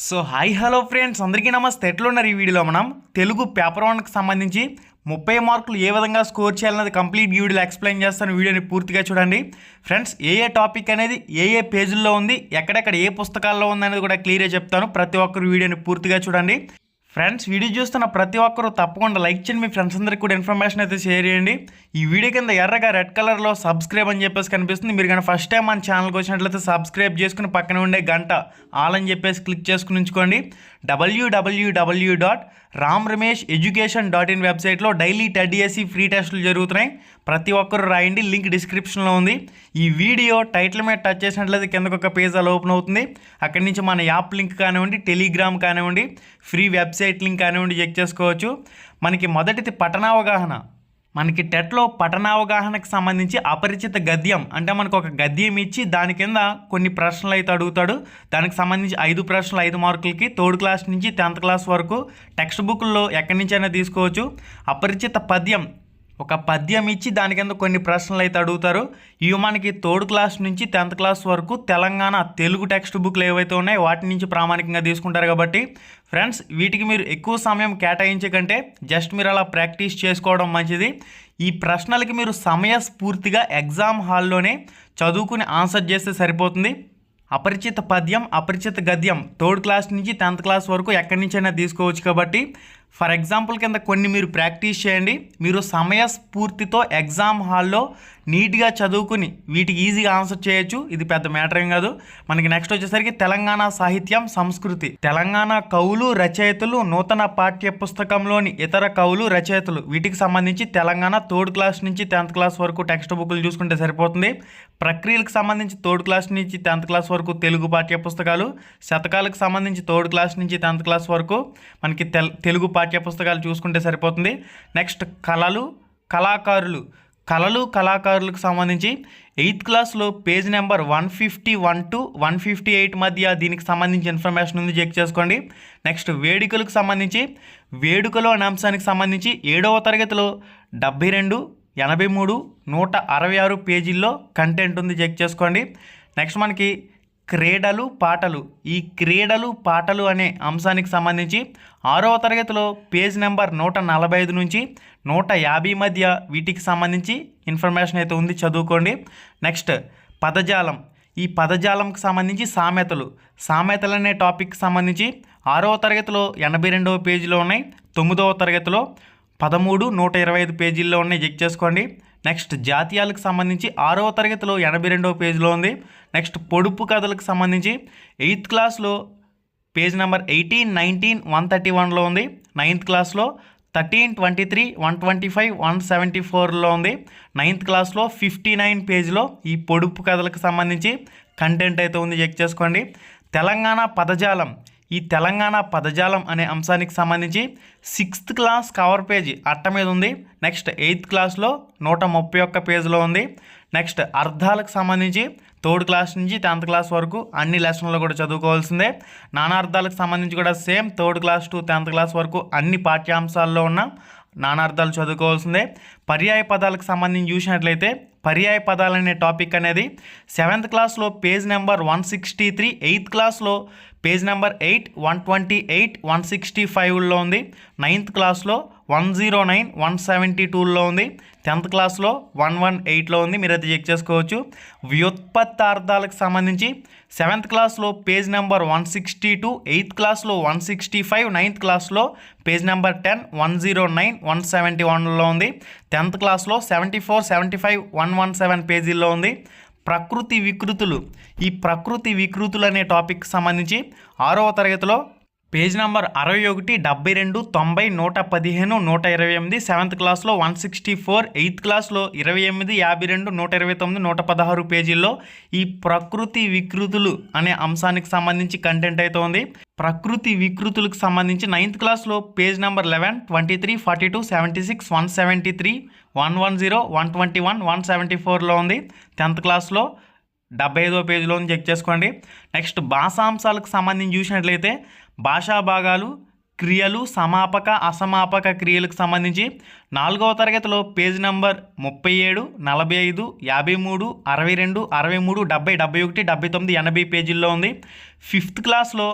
So hi hello friends, అందరికీ నమస్తే. ఎట్లున్నారు? ఈ వీడియోలో మనం తెలుగు పేపర్ 1కి సంబంధించి 30 మార్కులు ఏ విధంగా స్కోర్ చేయాలన్నది కంప్లీట్ వీడియోలో ఎక్స్ప్లెయిన్ చేస్తాను. వీడియోని పూర్తిగా చూడండి ఫ్రెండ్స్. ఏ టాపిక్ అనేది ఏ పేజీల్లో ఉంది, ఎక్కడెక్కడ ఏ పుస్తకాల్లో ఉంది అనేది కూడా క్లియర్గా చెప్తాను. ప్రతి ఒక్కరు వీడియోని పూర్తిగా చూడండి ఫ్రెండ్స్. వీడియో చూస్తున్న ప్రతి ఒక్కరు తప్పకుండా లైక్ చేయండి, మీ ఫ్రెండ్స్ అందరికీ కూడా ఇన్ఫర్మేషన్ అయితే షేర్ చేయండి. ఈ వీడియో కింద ఎర్రగా రెడ్ కలర్లో సబ్స్క్రైబ్ అని చెప్పేసి కనిపిస్తుంది. మీరు కానీ ఫస్ట్ టైం మన ఛానల్కి వచ్చినట్లయితే సబ్స్క్రైబ్ చేసుకుని పక్కన ఉండే గంట ఆల్ అని చెప్పేసి క్లిక్ చేసుకుని ఉంచుకోండి. www.ramramesh.education.in వెబ్సైట్లో డైలీ TET Dsc ఫ్రీ టెస్టులు జరుగుతున్నాయి. ప్రతి ఒక్కరు రాయండి, లింక్ డిస్క్రిప్షన్లో ఉంది. ఈ వీడియో టైటిల్ మీద టచ్ చేసినట్లయితే కిందకు ఒక పేజ్ అలా ఓపెన్ అవుతుంది. అక్కడి నుంచి మన యాప్ లింక్ కానివ్వండి, టెలిగ్రామ్ కానివ్వండి, ఫ్రీ వెబ్సైట్ లింక్ కానివ్వండి చెక్ చేసుకోవచ్చు. మనకి మొదటిది పఠనావగాహన. మనకి టెట్లో పఠనావగాహనకు సంబంధించి అపరిచిత గద్యం అంటే మనకు ఒక గద్యం ఇచ్చి దాని కింద కొన్ని ప్రశ్నలు అయితే అడుగుతాడు. దానికి సంబంధించి 5 ప్రశ్నలు 5 మార్కులకి 3rd క్లాస్ నుంచి 10th క్లాస్ వరకు టెక్స్ట్ బుక్లో ఎక్కడి నుంచైనా తీసుకోవచ్చు. అపరిచిత పద్యం, ఒక పద్యం ఇచ్చి దాని కింద కొన్ని ప్రశ్నలు అయితే అడుగుతారు. ఇవి మనకి 3rd క్లాస్ నుంచి 10th క్లాస్ వరకు తెలంగాణ తెలుగు టెక్స్ట్ బుక్లు ఏవైతే ఉన్నాయో వాటి నుంచి ప్రామాణికంగా తీసుకుంటారు. కాబట్టి ఫ్రెండ్స్, వీటికి మీరు ఎక్కువ సమయం కేటాయించకంటే జస్ట్ మీరు అలా ప్రాక్టీస్ చేసుకోవడం మంచిది. ఈ ప్రశ్నలకి మీరు సమయస్ఫూర్తిగా ఎగ్జామ్ హాల్లోనే చదువుకుని ఆన్సర్ చేస్తే సరిపోతుంది. అపరిచిత పద్యం, అపరిచిత గద్యం 3rd క్లాస్ నుంచి 10th క్లాస్ వరకు ఎక్కడి నుంచైనా తీసుకోవచ్చు. కాబట్టి ఫర్ ఎగ్జాంపుల్ కింద కొన్ని మీరు ప్రాక్టీస్ చేయండి. మీరు సమయస్ఫూర్తితో ఎగ్జామ్ హాల్లో నీట్గా చదువుకుని వీటికి ఈజీగా ఆన్సర్ చేయొచ్చు. ఇది పెద్ద మ్యాటర్ ఏం కాదు. మనకి నెక్స్ట్ వచ్చేసరికి తెలంగాణ సాహిత్యం సంస్కృతి. తెలంగాణ కవులు రచయితలు, నూతన పాఠ్య పుస్తకంలోని ఇతర కవులు రచయితలు, వీటికి సంబంధించి తెలంగాణ 3rd క్లాస్ నుంచి 10th క్లాస్ వరకు టెక్స్ట్ బుక్లు చూసుకుంటే సరిపోతుంది. ప్రక్రియలకు సంబంధించి 3rd క్లాస్ నుంచి 10th క్లాస్ వరకు తెలుగు పాఠ్య పుస్తకాలు, శతకాలకు సంబంధించి 3rd క్లాస్ నుంచి 10th క్లాస్ వరకు మనకి తెలుగు పాఠ్య పుస్తకాలు చూసుకుంటే సరిపోతుంది. నెక్స్ట్ కళాకారులకు సంబంధించి 8th క్లాస్లో పేజ్ నెంబర్ 151 to 158 మధ్య దీనికి సంబంధించి ఇన్ఫర్మేషన్ ఉంది, చెక్ చేసుకోండి. నెక్స్ట్ వేడుకలకు సంబంధించి వేడుకలు అనే అంశానికి సంబంధించి 7వ తరగతిలో 72, 83, 166 పేజీల్లో కంటెంట్ ఉంది, చెక్ చేసుకోండి. నెక్స్ట్ మనకి క్రీడలు పాటలు. ఈ క్రీడలు పాటలు అనే అంశానికి సంబంధించి 6వ తరగతిలో పేజ్ నెంబర్ 145 నుంచి 150 మధ్య వీటికి సంబంధించి ఇన్ఫర్మేషన్ అయితే ఉంది, చదువుకోండి. నెక్స్ట్ పదజాలం. ఈ పదజాలంకి సంబంధించి సామెతలు అనే టాపిక్కి సంబంధించి 6వ తరగతిలో 82వ పేజీలో ఉన్నాయి. 9వ తరగతిలో 13, 125 పేజీల్లో ఉన్నాయి, చెక్ చేసుకోండి. నెక్స్ట్ జాతీయాలకు సంబంధించి 6వ తరగతిలో 82వ పేజీలో ఉంది. నెక్స్ట్ పొడుపు కథలకు సంబంధించి 8th క్లాస్లో పేజ్ నెంబర్ 18, 19, 131లో ఉంది. 9th క్లాస్లో 13, 23, 125, 174లో ఉంది. 9th క్లాస్లో 59 పేజీలో ఈ పొడుపు కథలకు సంబంధించి కంటెంట్ అయితే ఉంది, చెక్ చేసుకోండి. తెలంగాణ పదజాలం. ఈ తెలంగాణ పదజాలం అనే అంశానికి సంబంధించి 6th క్లాస్ కవర్ పేజీ అట్ట మీద ఉంది. నెక్స్ట్ 8th క్లాస్లో 131 పేజీలో ఉంది. నెక్స్ట్ అర్థాలకు సంబంధించి 3rd క్లాస్ నుంచి 10th క్లాస్ వరకు అన్ని లెసన్లు కూడా చదువుకోవాల్సిందే. నానార్థాలకు సంబంధించి కూడా same 3rd class to 10th class వరకు అన్ని పాఠ్యాంశాల్లో ఉన్న నానార్థాలు చదువుకోవాల్సిందే. పర్యాయ పదాలకు సంబంధించి చూసినట్లయితే పర్యాయ పదాలు అనే టాపిక్ అనేది 7th క్లాస్లో పేజ్ నెంబర్ 163, 8th క్లాస్లో పేజ్ నెంబర్ 8, 128, 165లో ఉంది. 9th క్లాస్లో 109, 172లో ఉంది. 10th క్లాస్లో 118లో ఉంది, మీరైతే చెక్ చేసుకోవచ్చు. వ్యుత్పత్తార్థాలకు సంబంధించి 7th క్లాస్లో పేజ్ నెంబర్ 162, 8th క్లాస్లో 165, 9th క్లాస్లో పేజ్ నెంబర్ 10, 109, 171లో ఉంది. 10th క్లాస్లో 74, 75, 117 పేజీల్లో ఉంది. ప్రకృతి వికృతులు. ఈ ప్రకృతి వికృతులు అనే టాపిక్ సంబంధించి 6వ తరగతిలో పేజ్ నెంబర్ 61, 72, 90, 115, 128, 7th క్లాస్లో 164, 8th క్లాస్లో 28, 52, 129, 116 పేజీల్లో ఈ ప్రకృతి వికృతులు అనే అంశానికి సంబంధించి కంటెంట్ అయితే ఉంది. ప్రకృతి వికృతులకు సంబంధించి 9th క్లాస్లో పేజ్ నెంబర్ 11, 23, 42, 76, 173, 110, 121, 174లో ఉంది. 10th క్లాస్లో 75వ పేజీలో ఉంది, చెక్ చేసుకోండి. నెక్స్ట్ భాషాంశాలకు సంబంధించి చూసినట్లయితే భాషా భాగాలు, క్రియలు, సమాపక అసమాపక క్రియలకు సంబంధించి 4వ తరగతిలో పేజ్ నెంబర్ 37, 45, 53, 62, 63, 70, 71, 79, 80 పేజీల్లో ఉంది. 5th క్లాస్లో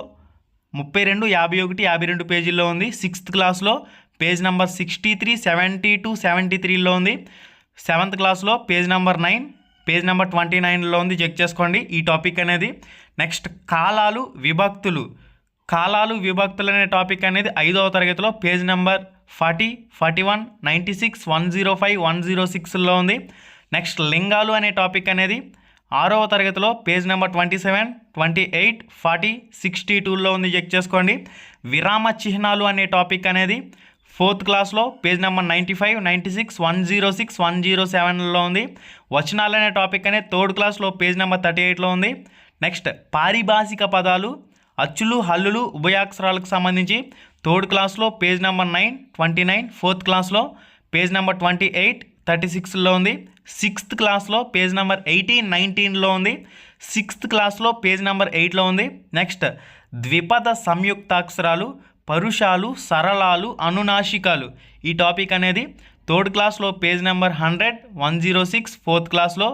32, 51, 52 పేజీల్లో ఉంది. 6th క్లాస్లో పేజ్ నెంబర్ 63, 72, 73లో ఉంది. 7th క్లాస్లో పేజ్ నెంబర్ 9, పేజ్ నెంబర్ 29లో ఉంది. చెక్ చేసుకోండి ఈ టాపిక్ అనేది. నెక్స్ట్ కాలాలు విభక్తులు అనే టాపిక్ అనేది 5వ తరగతిలో పేజ్ నెంబర్ 40, 41, 96, 105, 106లో ఉంది. నెక్స్ట్ లింగాలు అనే టాపిక్ అనేది 6వ తరగతిలో పేజ్ నెంబర్ 27, 28, 40, 62లో ఉంది. చెక్ చేసుకోండి. విరామ చిహ్నాలు అనే టాపిక్ అనేది 4th క్లాస్లో పేజ్ నెంబర్ 95, 96, 106, 107లో ఉంది. వచనాలు అనే టాపిక్ అనేది 3rd క్లాస్లో పేజ్ నెంబర్ 38లో ఉంది. నెక్స్ట్ పారిభాషిక పదాలు అచ్చులు హల్లులు ఉభయాక్షరాలకు సంబంధించి 3rd క్లాస్లో పేజ్ నెంబర్ 9, 29, 4th క్లాస్లో పేజ్ నెంబర్ 28, 36లో ఉంది. 6th క్లాస్లో పేజ్ నెంబర్ 18, 19లో ఉంది. 6th క్లాస్లో పేజ్ నెంబర్ 8లో ఉంది. నెక్స్ట్ ద్విపద సంయుక్తాక్షరాలు పరుషాలు సరళాలు అనునాసికాలు ఈ టాపిక్ అనేది 3rd క్లాస్లో పేజ్ నెంబర్ 100, 106, 4th క్లాస్లో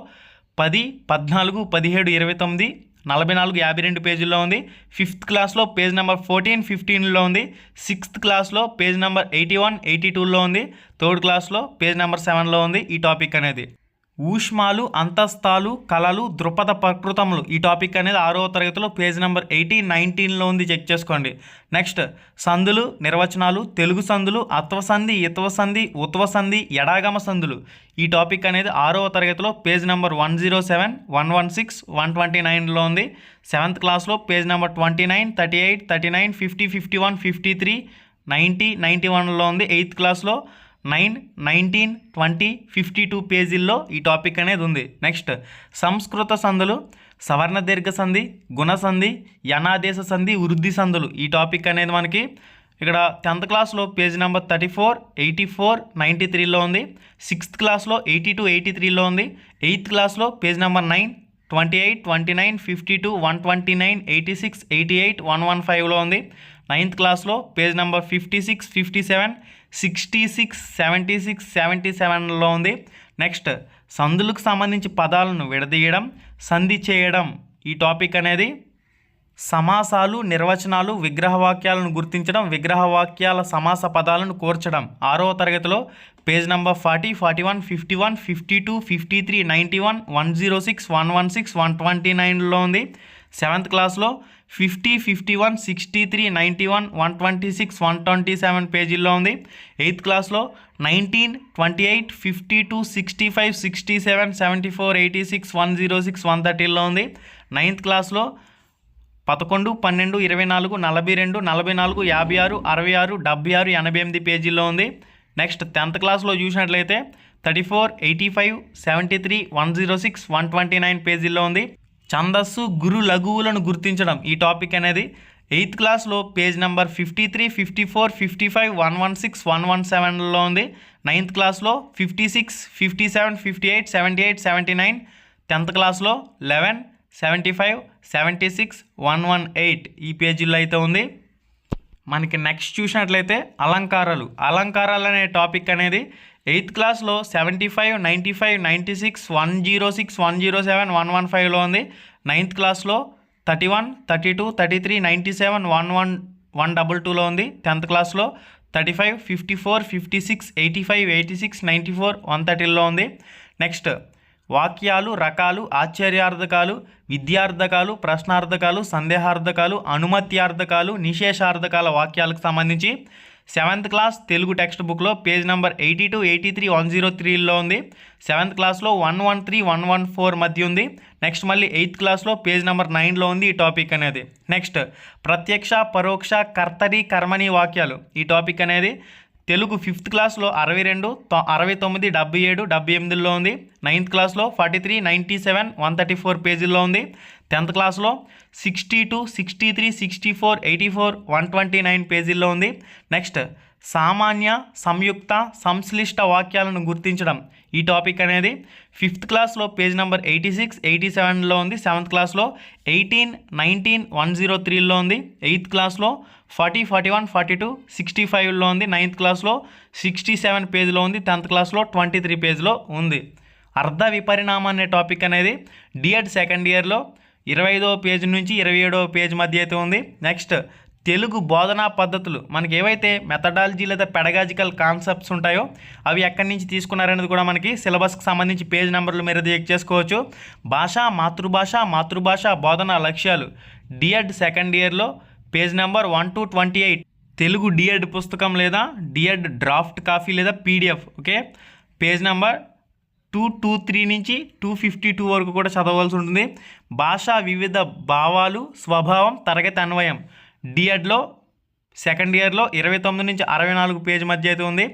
10, 14, 17, 29, 44, 52 పేజీల్లో ఉంది. 5th క్లాస్లో పేజ్ నెంబర్ 14, 15లో ఉంది. 6th క్లాస్లో పేజ్ నెంబర్ 81, 82లో ఉంది. 3rd క్లాస్లో పేజ్ నెంబర్ 7లో ఉంది ఈ టాపిక్ అనేది. ఊష్మాలు అంతస్తాలు కళలు దృపద ప్రకృతములు ఈ టాపిక్ అనేది 6వ తరగతిలో పేజ్ నెంబర్ 18, 19లో ఉంది. చెక్ చేసుకోండి. నెక్స్ట్ సందులు నిర్వచనాలు తెలుగు సందులు అత్వసంధి ఇత్వసంధి ఉత్వసంధి ఎడాగమ సందులు ఈ టాపిక్ అనేది 6వ తరగతిలో పేజ్ నెంబర్ 107, 116, 129లో ఉంది. 7th క్లాస్లో పేజ్ నెంబర్ 29, 38, 39, 50, 51, 53, 90, 91లో ఉంది. 8th క్లాస్లో 9, 19, 20, 52 పేజీల్లో ఈ టాపిక్ అనేది ఉంది. నెక్స్ట్ సంస్కృత సందులు సవర్ణ దీర్ఘ సంధి గుణసంధి యనాదేశ సంధి వృద్ధి సందులు ఈ టాపిక్ అనేది మనకి ఇక్కడ 10th క్లాస్లో పేజ్ నెంబర్ 34, 84, 93లో ఉంది. 6th క్లాస్లో 82, 83లో ఉంది. 8th క్లాస్లో పేజ్ నెంబర్ 9, 28, 29, 52, 129, 86, 88, 115లో ఉంది. 9th క్లాస్లో పేజ్ నెంబర్ 56, 57, 66, 76, 77లో ఉంది. నెక్స్ట్ సందులకు సంబంధించి పదాలను విడదీయడం సంధి చేయడం ఈ టాపిక్ అనేది సమాసాలు నిర్వచనాలు విగ్రహవాక్యాలను గుర్తించడం విగ్రహవాక్యాల సమాస పదాలను కూర్చడం 6వ తరగతిలో పేజ్ నెంబర్ 40, 41, 51, 52, 53, 91, 106, 116, 129లో ఉంది. 7th క్లాస్లో 50, 51, 63, 91, 126, 127 పేజీల్లో ఉంది. 8th క్లాస్లో 19, 28, 52, 65, 67, 74, 86, 106, 130లో ఉంది. 9th క్లాస్లో 11, 12, 24, 42, 44, 56, 66, 76, 88 పేజీల్లో ఉంది. నెక్స్ట్ 10th క్లాస్లో చూసినట్లయితే 34, 85, 73, 106, 129 పేజీల్లో ఉంది. ఛందస్సు గురు లఘువులను గుర్తించడం ఈ టాపిక్ అనేది 8th క్లాస్లో పేజ్ నెంబర్ 53, 54, 55, 116, 117లో ఉంది. 9th క్లాస్లో 56, 57, 58, 78, 79. 10th క్లాస్లో 11, 75, 76, 118 ఈ పేజీల్లో అయితే ఉంది. మనకి నెక్స్ట్ చూసినట్లయితే అలంకారాలు అనే టాపిక్ అనేది 8th క్లాస్లో 75, 95, 96, 106, 107, 115లో ఉంది. 9th క్లాస్లో 31, 32, 33, 97, 11, 122లో ఉంది. 10th క్లాస్లో 35, 54, 56, 85, 86, 94, 130లో ఉంది. నెక్స్ట్ వాక్యాలు రకాలు ఆశ్చర్యార్థకాలు విద్యార్థకాలు ప్రశ్నార్థకాలు సందేహార్థకాలు అనుమత్యార్థకాలు నిశేషార్థకాల వాక్యాలకు సంబంధించి 7th క్లాస్ తెలుగు టెక్స్ట్ బుక్లో పేజ్ నెంబర్ 82, 83, 103లో ఉంది. 7th క్లాస్లో 113, 114 మధ్య ఉంది. నెక్స్ట్ మళ్ళీ 8th క్లాస్లో పేజ్ నెంబర్ 9లో ఉంది ఈ టాపిక్ అనేది. నెక్స్ట్ ప్రత్యక్ష పరోక్ష కర్తరి కర్మని వాక్యాలు ఈ టాపిక్ అనేది తెలుగు 5th క్లాస్లో 62, 69, 77, 78లో ఉంది. 9th క్లాస్లో 43, 97, 134 పేజీల్లో ఉంది. 10th క్లాస్లో 62, 63, 64, 84, 129 పేజీల్లో ఉంది. నెక్స్ట్ సామాన్య సంయుక్త సంశ్లిష్ట వాక్యాలను గుర్తించడం ఈ టాపిక్ అనేది 5th క్లాస్లో పేజ్ నెంబర్ 86, 87లో ఉంది. 7th క్లాస్లో 18, 19, 103లో ఉంది. 8th క్లాస్లో 40, 41, 42, 65లో ఉంది. 9th క్లాస్లో 67 పేజ్లో ఉంది. 10th క్లాస్లో 23 పేజ్లో ఉంది. అర్ధ విపరిణామం అనే టాపిక్ అనేది డిఎడ్ సెకండ్ ఇయర్లో 25వ పేజ్ నుంచి 27వ పేజ్ మధ్య అయితే ఉంది. నెక్స్ట్ తెలుగు బోధనా పద్ధతులు మనకి ఏవైతే మెథడాలజీ లేదా పెడగాజికల్ కాన్సెప్ట్స్ ఉంటాయో అవి ఎక్కడి నుంచి తీసుకున్నారనేది కూడా మనకి సిలబస్కి సంబంధించి పేజ్ నెంబర్లు మీరు చెక్ చేసుకోవచ్చు. మాతృభాష బోధనా లక్ష్యాలు డిఎడ్ సెకండ్ ఇయర్లో page number 1 to 28 Telugu D Ed పుస్తకం లేదా డిఎడ్ డ్రాఫ్ట్ కాపీ లేదా పీడిఎఫ్. ఓకే, పేజ్ నెంబర్ 223 నుంచి 252 వరకు కూడా చదవవలసి ఉంటుంది. భాషా వివిధ భావాలు స్వభావం తరగతి అన్వయం డిఎడ్లో సెకండ్ ఇయర్లో 29 నుంచి 64 పేజ్ మధ్య అయితే ఉంది.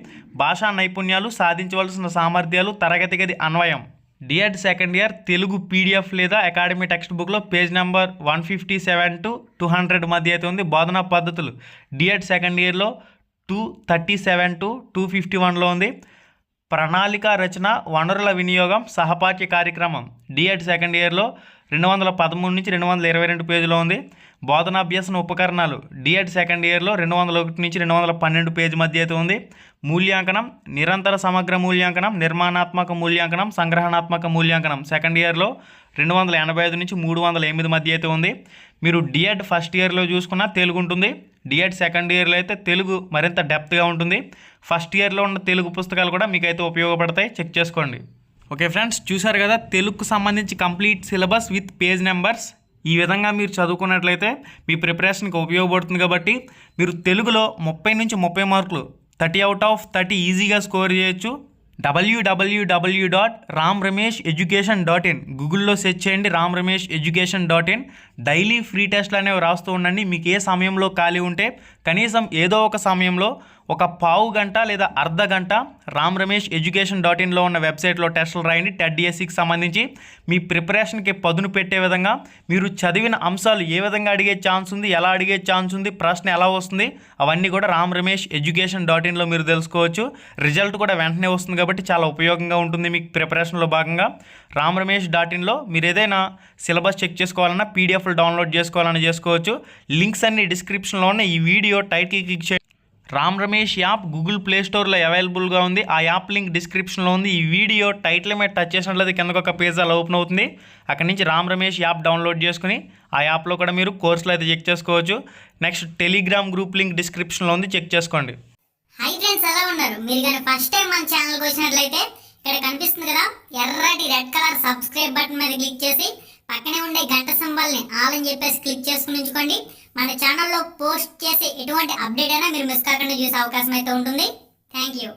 భాషా నైపుణ్యాలు సాధించవలసిన సామర్థ్యాలు తరగతి గది అన్వయం D Ed second year Telugu PDF లేదా అకాడమీ టెక్స్ట్ బుక్లో పేజ్ నెంబర్ 157 to 200 మధ్య అయితే ఉంది. బోధనా పద్ధతులు డిఎడ్ సెకండ్ ఇయర్లో 237 to 251లో ఉంది. ప్రణాళిక రచన వనరుల వినియోగం సహపాఠ్య కార్యక్రమం డిఎడ్ సెకండ్ ఇయర్లో 213 నుంచి 222 పేజీలో ఉంది. బోధనాభ్యసన ఉపకరణాలు డిఎడ్ సెకండ్ ఇయర్లో 201 నుంచి 212 పేజీ మధ్య అయితే ఉంది. మూల్యాంకనం నిరంతర సమగ్ర మూల్యాంకనం నిర్మాణాత్మక మూల్యాంకనం సంగ్రహణాత్మక మూల్యాంకనం సెకండ్ ఇయర్లో 285 నుంచి 308 మధ్య అయితే ఉంది. మీరు డిఎడ్ ఫస్ట్ ఇయర్లో చూసుకున్న తెలుగు ఉంటుంది. డిఎడ్ సెకండ్ ఇయర్లో అయితే తెలుగు మరింత డెప్త్గా ఉంటుంది. ఫస్ట్ ఇయర్లో ఉన్న తెలుగు పుస్తకాలు కూడా మీకు అయితే ఉపయోగపడతాయి, చెక్ చేసుకోండి. ఓకే ఫ్రెండ్స్, చూసారు కదా తెలుగుకు సంబంధించి complete syllabus with page numbers. ఈ విధంగా మీరు చదువుకున్నట్లయితే మీ ప్రిపరేషన్కి ఉపయోగపడుతుంది. కాబట్టి మీరు తెలుగులో 30 నుంచి 30 మార్కులు 30 out of 30 ఈజీగా స్కోర్ చేయొచ్చు. www.ramramesheducation.in గూగుల్లో సెర్చ్ చేయండి. ramramesheducation.in డైలీ ఫ్రీ టెస్ట్లు అనేవి రాస్తూ ఉండండి. మీకు ఏ సమయంలో ఖాళీ ఉంటే కనీసం ఏదో ఒక సమయంలో ఒక పావు గంట లేదా అర్ధ గంట ramramesheducation.inలో ఉన్న వెబ్సైట్లో టెస్టులు రాయండి. టెట్ డిఎస్సికి సంబంధించి మీ ప్రిపరేషన్కి పదును పెట్టే విధంగా మీరు చదివిన అంశాలు ఏ విధంగా అడిగే ఛాన్స్ ఉంది, ఎలా అడిగే ఛాన్స్ ఉంది, ప్రశ్న ఎలా వస్తుంది, అవన్నీ కూడా ramramesheducation.inలో మీరు తెలుసుకోవచ్చు. రిజల్ట్ కూడా వెంటనే వస్తుంది కాబట్టి చాలా ఉపయోగంగా ఉంటుంది మీకు ప్రిపరేషన్లో భాగంగా. ramramesh.inలో మీరు ఏదైనా సిలబస్ చెక్ చేసుకోవాలన్నా పీడిఎఫ్లు డౌన్లోడ్ చేసుకోవాలని చేసుకోవచ్చు. లింక్స్ అన్ని డిస్క్రిప్షన్లో ఉన్న ఈ వీడియో టైటిల్ క్లిక్ చేయండి. Ram Ramesh app Google play స్టోర్లో అవైలబుల్గా ఉంది. ఆ యాప్ లింక్ డిస్క్రిప్షన్లో ఉంది. ఈ వీడియో టైటిల్ మీద టచ్ చేసినట్లయితే కిందకు ఒక పేజ్ అలా ఓపెన్ అవుతుంది. అక్కడి నుంచి రామ్ రమేష్ యాప్ డౌన్లోడ్ చేసుకుని ఆ యాప్లో కూడా మీరు కోర్సులు అయితే చెక్ చేసుకోవచ్చు. నెక్స్ట్ టెలిగ్రామ్ గ్రూప్ లింక్ డిస్క్రిప్షన్లో ఉంది, చెక్ చేసుకోండి. హై ఫ్రెండ్స్, ఎలా ఉన్నారు? మీరు కానీ ఫస్ట్ టైం మన ఛానల్కి వచ్చినట్లయితే ఇక్కడ కనిపిస్తుంది కదా ఎర్రటి రెడ్ కలర్ సబ్స్క్రైబ్ బటన్ మీద క్లిక్ చేసి పక్కనే ఉండే గంట సింబల్ని ఆల్ అని చెప్పేసి క్లిక్ చేసుకుని ఉంచుకోండి. మన ఛానల్లో పోస్ట్ చేసే ఎటువంటి అప్డేట్ అయినా మీరు మిస్ కాకుండా చూసే అవకాశం అయితే ఉంటుంది. Thank you.